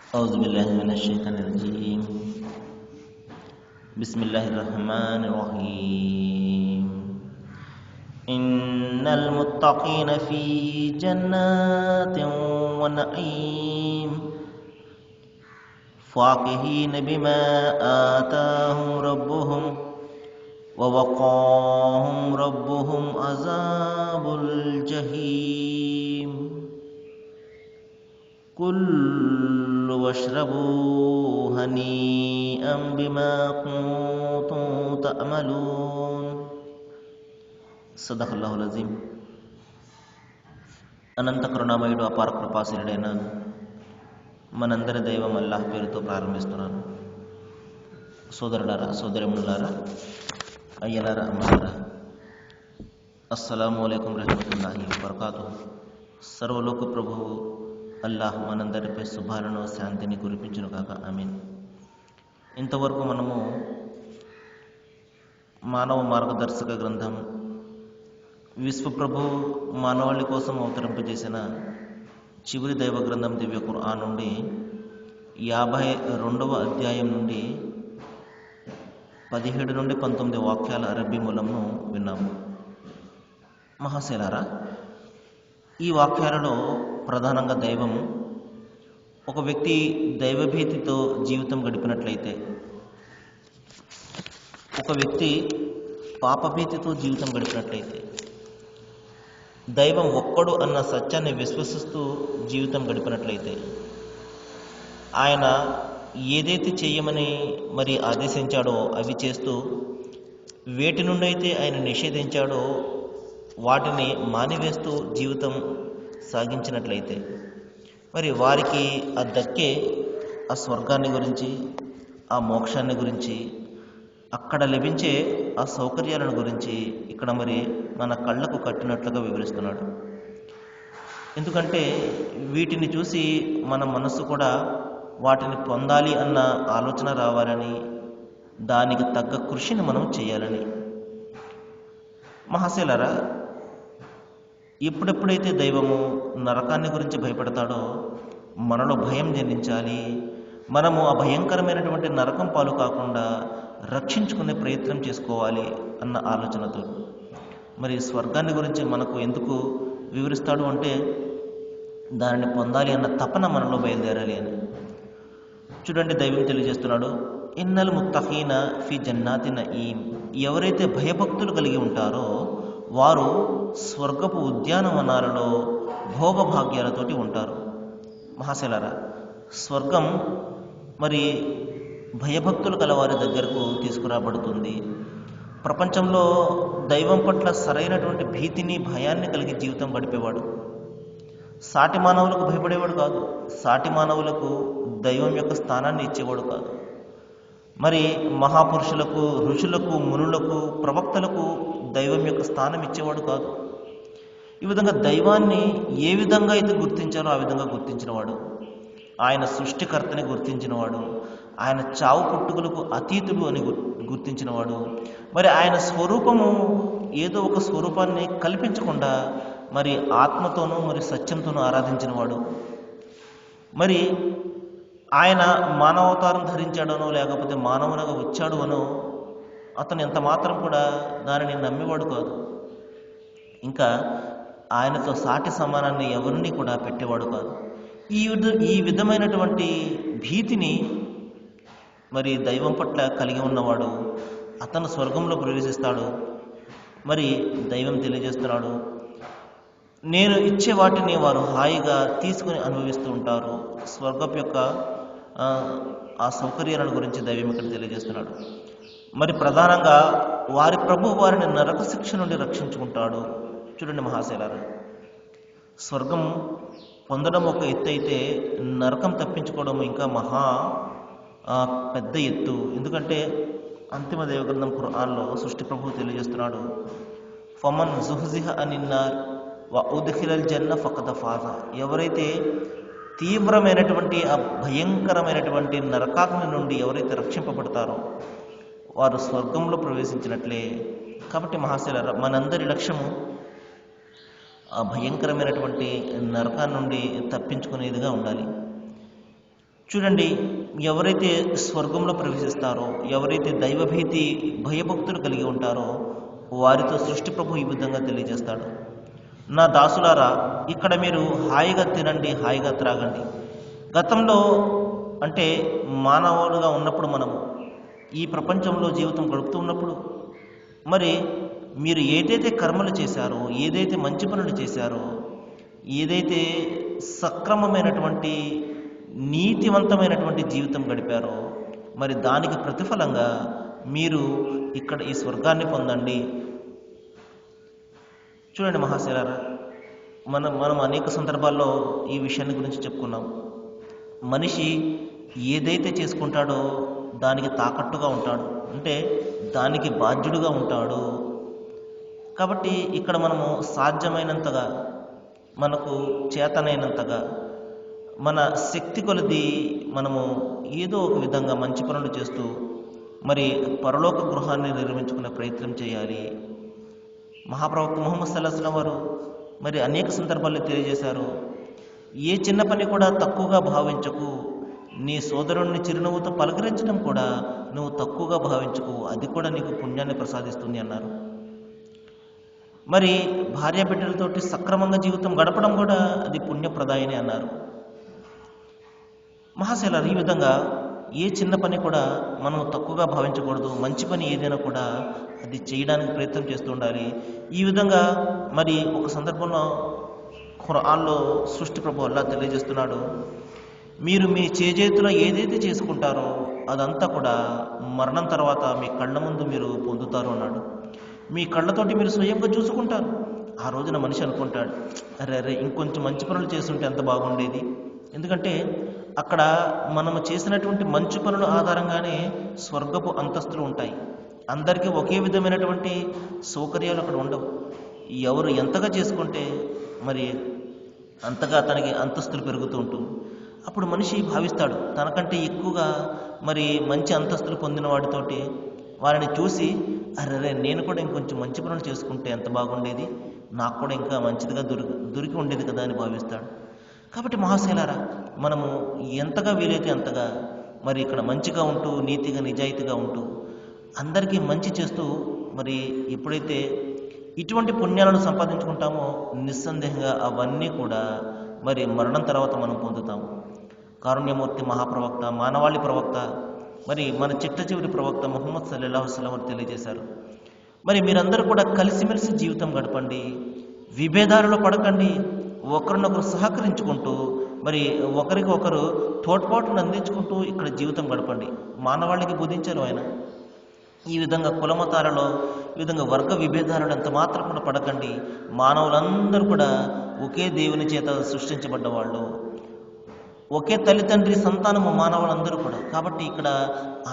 أعوذ بالله من الشيطان الرجيم. بسم الله الرحمن الرحيم. إن المتقين في جنات ونعيم فاكهين بما آتاهم ربهم ووقاهم ربهم عذاب الجحيم. كلوا واشربوا هنيئا بما كنتم تعملون. صدق الله العظيم. అనంత కరుణామయుడు అపార కృపాశీలుడైన మనందరి దైవం అల్లాహ్ పేరుతో ప్రారంభిస్తున్నాను. సోదరులారా, సోదరిములారా, అయ్యలారా, అమ్మలారా, అస్సలాము అలైకుం రహమతుల్లాహి వబరకాతుహు. సర్వలోక ప్రభువు అల్లాహ్ మనందరిపై శుభాలను, శాంతిని కురిపించును కాక. ఆమీన్. ఇంతవరకు మనము మానవ మార్గదర్శక గ్రంథం విశ్వప్రభు మానవాళి కోసం అవతరింపజేసిన చివరి దైవ గ్రంథం దివ్య ఖురాన్ నుండి 52వ అధ్యాయం నుండి 17 నుండి 19 వాక్యాల అరబ్బీ మూలంను విన్నాము. మహాశైలారా, ఈ వాక్యాలలో ప్రధానంగా దైవం ఒక వ్యక్తి దైవభీతితో జీవితం గడిపినట్లయితే, ఒక వ్యక్తి పాపభీతితో జీవితం గడిపినట్లయితే, దైవం ఒక్కడు అన్న సత్యాన్ని విశ్వసిస్తూ జీవితం గడిపినట్లయితే, ఆయన ఏదైతే చేయమని మరి ఆదేశించాడో అవి చేస్తూ, వేటి నుండి అయితే ఆయన నిషేధించాడో వాటిని మానివేస్తూ జీవితం సాగించినట్లయితే, మరి వారికి ఆ దక్కే ఆ స్వర్గాన్ని గురించి, ఆ మోక్షాన్ని గురించి, అక్కడ లభించే ఆ సౌకర్యాలను గురించి ఇక్కడ మరి మన కళ్ళకు కట్టినట్లుగా వివరిస్తున్నాడు. ఎందుకంటే వీటిని చూసి మన మనస్సు కూడా వాటిని పొందాలి అన్న ఆలోచన రావాలని, దానికి తగ్గ కృషిని మనం చేయాలని. మహాశైలారా, ఎప్పుడెప్పుడైతే దైవము నరకాన్ని గురించి భయపడతాడో మనలో భయం జనించాలి, మనము ఆ భయంకరమైనటువంటి నరకం పాలు కాకుండా రక్షించుకునే ప్రయత్నం చేసుకోవాలి అన్న ఆలోచనతో మరి స్వర్గాన్ని గురించి మనకు ఎందుకు వివరిస్తాడు అంటే, దానిని పొందాలి అన్న తపన మనలో బయలుదేరాలి అని. చూడండి, దైవం తెలియజేస్తున్నాడు, ఇన్నల్ ముత్తఖీన ఫీ జన్నాతి నঈం. ఎవరైతే భయభక్తులు కలిగి ఉంటారో వారు స్వర్గపు ఉద్యానవనాలలో భోగభాగ్యాలతోటి ఉంటారు. మహాశైలారా, స్వర్గం మరి భయభక్తులు గల వారి దగ్గరకు తీసుకురాబడుతుంది. ప్రపంచంలో దైవం పట్ల సరైనటువంటి భీతిని, భయాన్ని కలిగి జీవితం గడిపేవాడు సాటి మానవులకు భయపడేవాడు కాదు, సాటి మానవులకు దైవం యొక్క స్థానాన్ని ఇచ్చేవాడు కాదు. మరి మహాపురుషులకు, ఋషులకు, మునులకు, ప్రవక్తలకు దైవం యొక్క స్థానం ఇచ్చేవాడు కాదు. ఈ విధంగా దైవాన్ని ఏ విధంగా అయితే గుర్తించారో ఆ విధంగా గుర్తించినవాడు, ఆయన సృష్టికర్తని గుర్తించినవాడు, ఆయన చావు పుట్టుకలకు అతీతుడు అని గుర్తించినవాడు, మరి ఆయన స్వరూపము ఏదో ఒక స్వరూపాన్ని కల్పించకుండా మరి ఆత్మతోనూ మరి సత్యంతోనూ ఆరాధించినవాడు. మరి ఆయన మానవతారం ధరించాడనో లేకపోతే మానవునిగా వచ్చాడు అనో అతను ఎంత మాత్రం కూడా దానిని నమ్మేవాడు కాదు. ఇంకా ఆయనతో సాటి సమానాన్ని ఎవరిని కూడా పెట్టేవాడు కాదు. ఈ విధమైనటువంటి భీతిని మరి దైవం పట్ల కలిగి ఉన్నవాడు అతను స్వర్గంలో ప్రవేశిస్తాడు. మరి దైవం తెలియజేస్తున్నాడు, నేను ఇచ్చే వాటిని వారు హాయిగా తీసుకుని అనుభవిస్తూ ఉంటారు. స్వర్గం యొక్క ఆ సౌకర్యాలను గురించి దైవం ఇక్కడ తెలియజేస్తున్నాడు. మరి ప్రధానంగా వారి ప్రభు వారిని నరక శిక్ష నుండి రక్షించుకుంటాడు. చూడండి మహాశైలారా, స్వర్గం పొందడం ఒక ఎత్తు అయితే నరకం తప్పించుకోవడం ఇంకా మహా పెద్ద ఎత్తు. ఎందుకంటే అంతిమ దైవగ్రంథం ఖురాన్లో సృష్టి ప్రభువు తెలియజేస్తున్నాడు, ఫమన్ జుహ్జిహ అనిన్నార్ వ ఉద్ఖిలల్ జన్న ఫఖద ఫాజ. ఎవరైతే తీవ్రమైనటువంటి ఆ భయంకరమైనటువంటి నరకాగ్ని నుండి ఎవరైతే రక్షింపబడతారో వారు స్వర్గంలో ప్రవేశించినట్లే. కాబట్టి మహాశైలారా, మనందరి లక్ష్యము ఆ భయంకరమైనటువంటి నరకాన్ని నుండి తప్పించుకునేదిగా ఉండాలి. చూడండి, ఎవరైతే స్వర్గంలో ప్రవేశిస్తారో, ఎవరైతే దైవభీతి భయభక్తులు కలిగి ఉంటారో వారితో సృష్టి ప్రభు ఈ విధంగా తెలియజేస్తాడు. నా దాసులారా, ఇక్కడ మీరు హాయిగా తినండి, హాయిగా త్రాగండి. గతంలో అంటే మానవులుగా ఉన్నప్పుడు మనము ఈ ప్రపంచంలో జీవితం గడుపుతూ ఉన్నప్పుడు మరి మీరు ఏదైతే కర్మలు చేశారో, ఏదైతే మంచి పనులు చేశారో, ఏదైతే సక్రమమైనటువంటి నీతివంతమైనటువంటి జీవితం గడిపారో మరి దానికి ప్రతిఫలంగా మీరు ఇక్కడ ఈ స్వర్గాన్ని పొందండి. చూడండి మహాశిలారా, మనం అనేక సందర్భాల్లో ఈ విషయాన్ని గురించి చెప్పుకున్నాం. మనిషి ఏదైతే చేసుకుంటాడో దానికి తాకట్టుగా ఉంటాడు, అంటే దానికి బాధ్యుడుగా ఉంటాడు. కాబట్టి ఇక్కడ మనము సాధ్యమైనంతగా, మనకు చేతనైనంతగా, మన శక్తి కొలది మనము ఏదో ఒక విధంగా మంచి పనులు చేస్తూ మరి పరలోక గృహాన్ని నిర్మించుకునే ప్రయత్నం చేయాలి. మహాప్రవక్త ముహమ్మద్ సల్లల్లాహు అలైహి వసల్లం వారు మరి అనేక సందర్భాల్లో తెలియజేశారు, ఏ చిన్న పని కూడా తక్కువగా భావించకు, నీ సోదరుణ్ణి చిరునవ్వుతో పలకరించడం కూడా నువ్వు తక్కువగా భావించకు, అది కూడా నీకు పుణ్యాన్ని ప్రసాదిస్తుంది అన్నారు. మరి భార్య బిడ్డలతోటి సక్రమంగా జీవితం గడపడం కూడా అది పుణ్యప్రదాయని అన్నారు. మహాశైలారు, ఈ విధంగా ఏ చిన్న పని కూడా మనం తక్కువగా భావించకూడదు. మంచి పని ఏదైనా కూడా అది చేయడానికి ప్రయత్నం చేస్తూ ఉండాలి. ఈ విధంగా మరి ఒక సందర్భంలో ఖురాన్లో సృష్టి ప్రభు అల్లాహ్ తెలియజేస్తున్నాడు, మీరు మీ చేజేతులో ఏదైతే చేసుకుంటారో అదంతా కూడా మరణం తర్వాత మీ కళ్ళ ముందు మీరు పొందుతారు అన్నాడు. మీ కళ్ళతోటి మీరు స్వయంగా చూసుకుంటారు. ఆ రోజున మనిషి అనుకుంటాడు, అరే ఇంకొంచెం మంచి పనులు చేస్తుంటే ఎంత బాగుండేది. ఎందుకంటే అక్కడ మనము చేసినటువంటి మంచి పనుల ఆధారంగానే స్వర్గపు అంతస్తులు ఉంటాయి. అందరికీ ఒకే విధమైనటువంటి సౌకర్యాలు అక్కడ ఉండవు. ఎవరు ఎంతగా చేసుకుంటే మరి అంతగా అతనికి అంతస్తులు పెరుగుతూ ఉంటుంది. అప్పుడు మనిషి భావిస్తాడు, తనకంటే ఎక్కువగా మరి మంచి అంతస్తులు పొందిన వాడితోటి వారిని చూసి అరే నేను కూడా ఇంకొంచెం మంచి పనులు చేసుకుంటే ఎంత బాగుండేది, నాకు కూడా ఇంకా మంచిదిగా దొరికి ఉండేది కదా అని భావిస్తాడు. కాబట్టి మహాశైలారా, మనము ఎంతగా వీలైతే అంతగా మరి ఇక్కడ మంచిగా ఉంటూ, నీతిగా నిజాయితీగా ఉంటూ, అందరికీ మంచి చేస్తూ మరి ఎప్పుడైతే ఇటువంటి పుణ్యాలను సంపాదించుకుంటామో నిస్సందేహంగా అవన్నీ కూడా మరి మరణం తర్వాత మనం పొందుతాము. కారుణ్యమూర్తి మహాప్రవక్త, మానవాళి ప్రవక్త, మరి మన చిట్ట చివరి ప్రవక్త ముహమ్మద్ సల్లల్లాహు అలైహి వసల్లం తెలియజేశారు, మరి మీరందరూ కూడా కలిసిమెలిసి జీవితం గడపండి, విభేదాలలో పడకండి, ఒకరినొకరు సహకరించుకుంటూ మరి ఒకరికి ఒకరు తోడ్పాటును అందించుకుంటూ ఇక్కడ జీవితం గడపండి. మానవాళికి బోధించారు ఆయన. ఈ విధంగా కులమతాలలో, ఈ విధంగా వర్గ విభేదాలను ఎంత మాత్రం కూడా పడకండి. మానవులందరూ కూడా ఒకే దేవుని చేత సృష్టించబడ్డ వాళ్ళు, ఒకే తల్లిదండ్రి సంతానము మానవులందరూ కూడా. కాబట్టి ఇక్కడ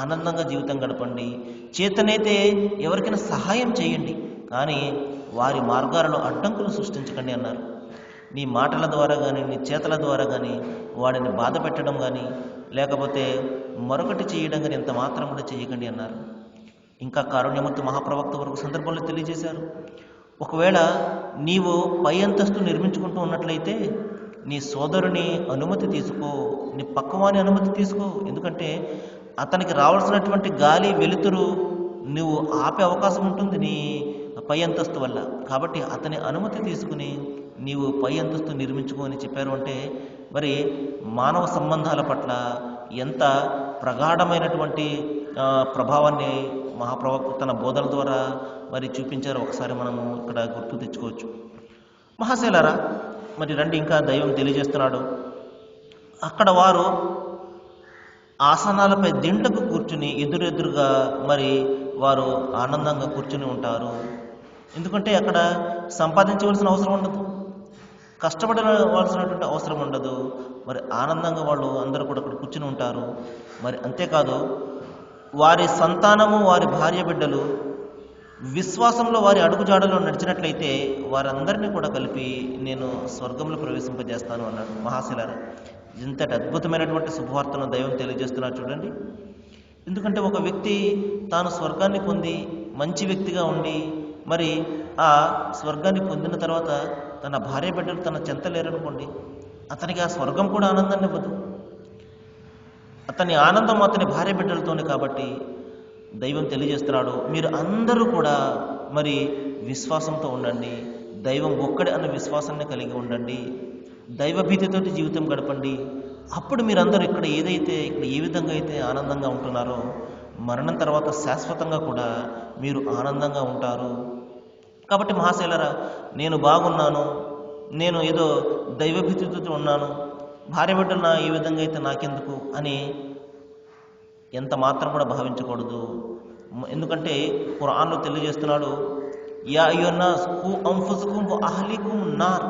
ఆనందంగా జీవితం గడపండి. చేతనైతే ఎవరికైనా సహాయం చేయండి, కానీ వారి మార్గాలలో అడ్డంకులు సృష్టించకండి అన్నారు. నీ మాటల ద్వారా కానీ, నీ చేతల ద్వారా కానీ వాడిని బాధ పెట్టడం కానీ, లేకపోతే మరొకటి చేయడం కానీ ఎంత మాత్రం కూడా చేయకండి అన్నారు. ఇంకా కారుణ్యమూర్తి మహాప్రవక్త వరకు సందర్భంలో తెలియజేశారు, ఒకవేళ నీవు పై అంతస్తు నిర్మించుకుంటూ ఉన్నట్లయితే నీ సోదరుని అనుమతి తీసుకో, నీ పక్కవాని అనుమతి తీసుకో. ఎందుకంటే అతనికి రావాల్సినటువంటి గాలి వెలుతురు నువ్వు ఆపే అవకాశం ఉంటుంది నీ పై అంతస్తు వల్ల. కాబట్టి అతని అనుమతి తీసుకుని నీవు పై అంతస్తు నిర్మించుకో అని చెప్పారు. అంటే మరి మానవ సంబంధాల పట్ల ఎంత ప్రగాఢమైనటువంటి ప్రభావాన్ని మహాప్రవక్త తన బోధన ద్వారా మరి చూపించారో ఒకసారి మనము ఇక్కడ గుర్తు తెచ్చుకోవచ్చు. మహాశైలారా, మరి రండి, ఇంకా దైవం తెలియజేస్తున్నాడు, అక్కడ వారు ఆసనాలపై దిండ్లకు కూర్చుని ఎదురెదురుగా మరి వారు ఆనందంగా కూర్చుని ఉంటారు. ఎందుకంటే అక్కడ సంపాదించవలసిన అవసరం ఉండదు, కష్టపడవలసినటువంటి అవసరం ఉండదు. మరి ఆనందంగా వాళ్ళు అందరూ కూడా అక్కడ కూర్చుని ఉంటారు. మరి అంతేకాదు, వారి సంతానము, వారి భార్య బిడ్డలు విశ్వాసంలో వారి అడుగుజాడలో నడిచినట్లయితే వారందరినీ కూడా కలిపి నేను స్వర్గంలో ప్రవేశింపజేస్తాను అన్నాడు. మహాశిలారా, ఇంతటి అద్భుతమైనటువంటి శుభవార్తను దైవం తెలియజేస్తున్నారు చూడండి. ఎందుకంటే ఒక వ్యక్తి తాను స్వర్గాన్ని పొంది మంచి వ్యక్తిగా ఉండి మరి ఆ స్వర్గాన్ని పొందిన తర్వాత తన భార్య బిడ్డలు తన చెంత లేరనుకోండి, అతనికి ఆ స్వర్గం కూడా ఆనందాన్ని ఇవ్వదు. అతని ఆనందం అతని భార్య బిడ్డలతోనే. కాబట్టి దైవం తెలియజేస్తున్నాడు, మీరు అందరూ కూడా మరి విశ్వాసంతో ఉండండి, దైవం ఒక్కడే అన్న విశ్వాసాన్ని కలిగి ఉండండి, దైవభీతితోటి జీవితం గడపండి. అప్పుడు మీరందరూ ఇక్కడ ఏ విధంగా అయితే ఆనందంగా ఉంటున్నారో మరణం తర్వాత శాశ్వతంగా కూడా మీరు ఆనందంగా ఉంటారు. కాబట్టి మహాశైలరా, నేను బాగున్నాను, నేను ఏదో దైవభీతితో ఉన్నాను, భార్య బిడ్డలు ఏ విధంగా అయితే నాకెందుకు అని ఎంత మాత్రం కూడా భావించకూడదు. ఎందుకంటే ఖురాన్లో తెలియజేస్తున్నాడు, యా అయ్యున్నాస్ ఖూ అంఫుసకుం వ అహ్లీకుం నార్,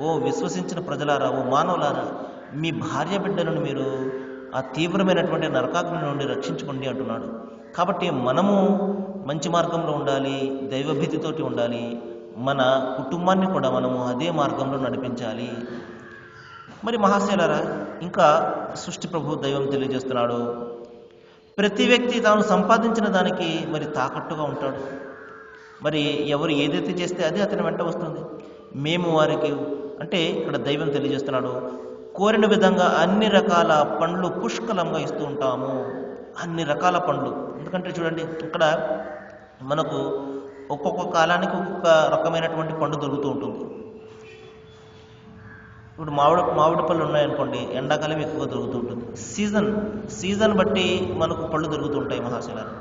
ఓ విశ్వసించిన ప్రజలారా, ఓ మానవులారా, మీ భార్య బిడ్డలను మీరు ఆ తీవ్రమైనటువంటి నరకాగ్ని నుండి రక్షించుకోండి అంటున్నాడు. కాబట్టి మనము మంచి మార్గంలో ఉండాలి, దైవభీతితోటి ఉండాలి, మన కుటుంబాన్ని కూడా మనము అదే మార్గంలో నడిపించాలి. మరి మహాశైలరా, ఇంకా సృష్టి ప్రభు దైవం తెలియజేస్తున్నాడు, ప్రతి వ్యక్తి తాను సంపాదించిన దానికి మరి తాకట్టుగా ఉంటాడు. మరి ఎవరు ఏదైతే చేస్తే అదే అతని వెంట వస్తుంది. మేము వారికి అంటే ఇక్కడ దైవం తెలియజేస్తున్నాడు, కోరిన విధంగా అన్ని రకాల పండ్లు పుష్కలంగా ఇస్తూ ఉంటాము. అన్ని రకాల పండ్లు. ఎందుకంటే చూడండి, ఇక్కడ మనకు ఒక్కొక్క కాలానికి ఒక్కొక్క రకమైనటువంటి పండు దొరుకుతూ ఉంటుంది. ఇప్పుడు మామిడి పళ్ళు ఉన్నాయనుకోండి, ఎండాకాలం ఎక్కువగా దొరుకుతూ ఉంటుంది. సీజన్ బట్టి మనకు పళ్ళు దొరుకుతూ ఉంటాయి మహాశిలాలు.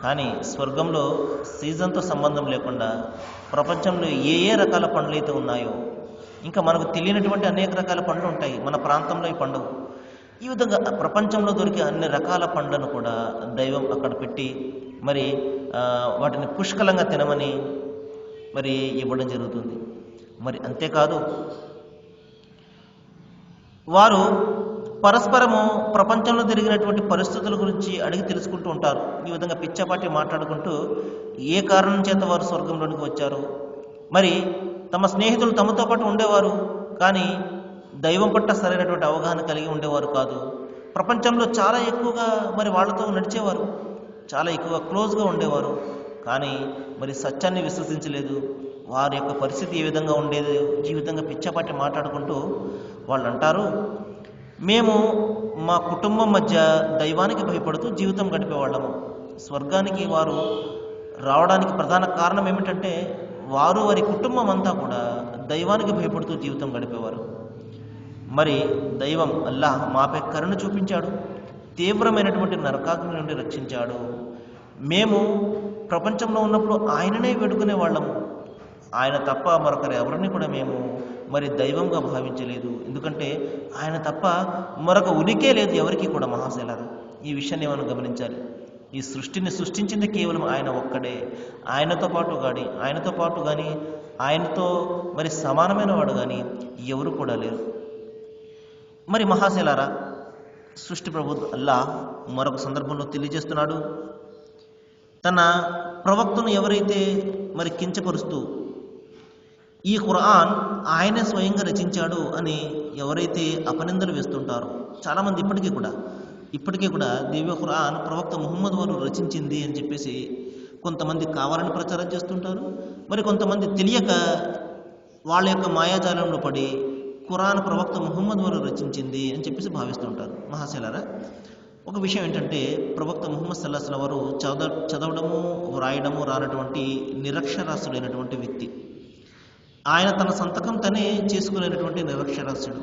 కానీ స్వర్గంలో సీజన్తో సంబంధం లేకుండా ప్రపంచంలో ఏ రకాల పండ్లు అయితే ఉన్నాయో, ఇంకా మనకు తెలియనటువంటి అనేక రకాల పండ్లు ఉంటాయి, మన ప్రాంతంలో ఈ పండుగ. ఈ విధంగా ప్రపంచంలో దొరికే అన్ని రకాల పండ్లను కూడా దైవం అక్కడ పెట్టి మరి వాటిని పుష్కలంగా తినమని మరి ఇవ్వడం జరుగుతుంది. మరి అంతేకాదు, వారు పరస్పరము ప్రపంచంలో జరిగినటువంటి పరిస్థితుల గురించి అడిగి తెలుసుకుంటూ ఉంటారు. ఈ విధంగా పిచ్చపాటి మాట్లాడుకుంటూ ఏ కారణం చేత వారు స్వర్గంలోనికి వచ్చారు. మరి తమ స్నేహితులు తమతో పాటు ఉండేవారు, కానీ దైవం పట్ల సరైనటువంటి అవగాహన కలిగి ఉండేవారు కాదు. ప్రపంచంలో చాలా ఎక్కువగా మరి వాళ్ళతో నడిచేవారు, చాలా ఎక్కువగా క్లోజ్గా ఉండేవారు, కానీ మరి సత్యాన్ని విశ్వసించలేదు. వారి యొక్క పరిస్థితి ఏ విధంగా ఉండేది, ఈ విధంగా పిచ్చపాటి మాట్లాడుకుంటూ వాళ్ళు అంటారు, మేము మా కుటుంబం మధ్య దైవానికి భయపడుతూ జీవితం గడిపేవాళ్ళము. స్వర్గానికి వారు రావడానికి ప్రధాన కారణం ఏమిటంటే వారు వారి కుటుంబం అంతా కూడా దైవానికి భయపడుతూ జీవితం గడిపేవారు. మరి దైవం అల్లాహ్ మాపై కరుణ చూపించాడు, తీవ్రమైనటువంటి నరకాగ్ని నుండి రక్షించాడు. మేము ప్రపంచంలో ఉన్నప్పుడు ఆయననే వేడుకునే వాళ్ళము, ఆయన తప్ప మరొకరు ఎవరిని కూడా మేము మరి దైవంగా భావించలేదు. ఎందుకంటే ఆయన తప్ప మరొక ఉనికే లేదు ఎవరికి కూడా మహాశైలారు. ఈ విషయాన్ని మనం గమనించాలి. ఈ సృష్టిని సృష్టించింది కేవలం ఆయన ఒక్కడే. ఆయనతో పాటు కానీ ఆయనతో మరి సమానమైన వాడు కానీ ఎవరు కూడా లేరు. మరి మహాశైలారా, సృష్టి ప్రభు అల్లాహ్ మరొక సందర్భంలో తెలియజేస్తున్నాడు, తన ప్రవక్తను ఎవరైతే మరి కించపరుస్తూ ఈ ఖురాన్ ఆయనే స్వయంగా రచించాడు అని ఎవరైతే అపనిందలు వేస్తుంటారో, చాలామంది ఇప్పటికీ కూడా దివ్య ఖురాన్ ప్రవక్త ముహమ్మద్ వారు రచించింది అని చెప్పేసి కొంతమంది కావాలని ప్రచారం చేస్తుంటారు. మరి కొంతమంది తెలియక వాళ్ళ యొక్క మాయాజాలంలో పడి ఖురాన్ ప్రవక్త ముహమ్మద్ వారు రచించింది అని చెప్పేసి భావిస్తుంటారు. మహాశైలారా, ఒక విషయం ఏంటంటే, ప్రవక్త ముహమ్మద్ సల్లల్లాహు అలైహి వసల్లం వారు చదవడము వ్రాయడము రానటువంటి నిరక్షరాస్యుడైనటువంటి వ్యక్తి. ఆయన తన సంతకం తనే చేసుకునేటువంటి నిరక్షరాస్యుడు.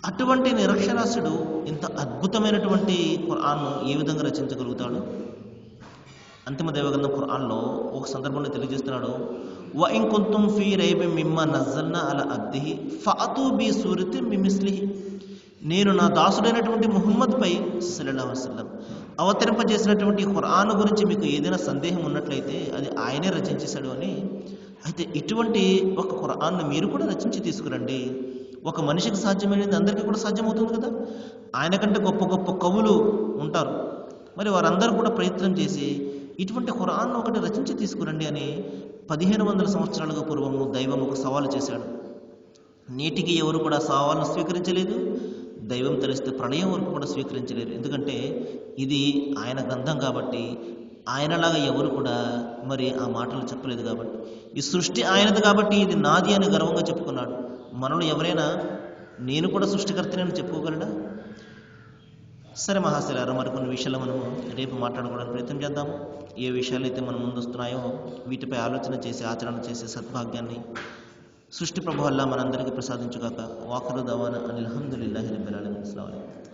అటువంటి నిరక్షరాస్యుడు ఇంత అద్భుతమైనటువంటి ఖురాన్ను ఏ విధంగా రచించగలుగుతాడు? అంతిమ దైవగ్రంథం ఖురాన్లో ఒక సందర్భంలో తెలియజేస్తున్నాడు, వ ఇన్ కుంతుం ఫీ రైబిన్ మిమ్మా నజ్జల్నా అలా అబ్దిహి ఫఅతూ బి సూరతిన్ మిమిస్లిహి. నేను నా దాసుడైనటువంటి ముహమ్మద్ పై సల్లల్లాహు అలైహి వసల్లం అవతరింపజేసినటువంటి ఖురాన్ గురించి మీకు ఏదైనా సందేహం ఉన్నట్లయితే అది ఆయనే రచించేశాడు అని. అయితే ఇటువంటి ఒక ఖురాన్ను మీరు కూడా రచించి తీసుకురండి. ఒక మనిషికి సాధ్యమైనది అందరికీ కూడా సాధ్యమవుతుంది కదా. ఆయన కంటే గొప్ప గొప్ప కవులు ఉంటారు, మరి వారందరూ కూడా ప్రయత్నం చేసి ఇటువంటి ఖురాన్ను ఒకటి రచించి తీసుకురండి అని 1500 సంవత్సరాలుగా పూర్వము దైవం ఒక సవాలు చేశాడు. నేటికి ఎవరు కూడా సవాలును స్వీకరించలేదు. దైవం తెలిస్తే ప్రళయం వరకు కూడా స్వీకరించలేరు. ఎందుకంటే ఇది ఆయన గ్రంథం కాబట్టి, ఆయనలాగా ఎవరు కూడా మరి ఆ మాటలు చెప్పలేదు కాబట్టి. ఈ సృష్టి ఆయనది కాబట్టి ఇది నాది అని గర్వంగా చెప్పుకున్నాడు. మనలో ఎవరైనా నేను కూడా సృష్టికర్తని అని చెప్పుకోగలడా? సరే మహాశిలారా, మరికొన్ని విషయాలు మనము రేపు మాట్లాడుకోవడానికి ప్రయత్నం చేద్దాము. ఏ విషయాలు అయితే మనం ముందొస్తున్నాయో వీటిపై ఆలోచన చేసి ఆచరణ చేసే సద్భాగ్యాన్ని సృష్టి ప్రభు వల్ల మనందరికీ ప్రసాదించుగాక. వాఖరు దవాన అనిల్ హమ్దులిల్లాహి రబ్బిల్ ఆలమీన్. అస్సలాము అలైకుం.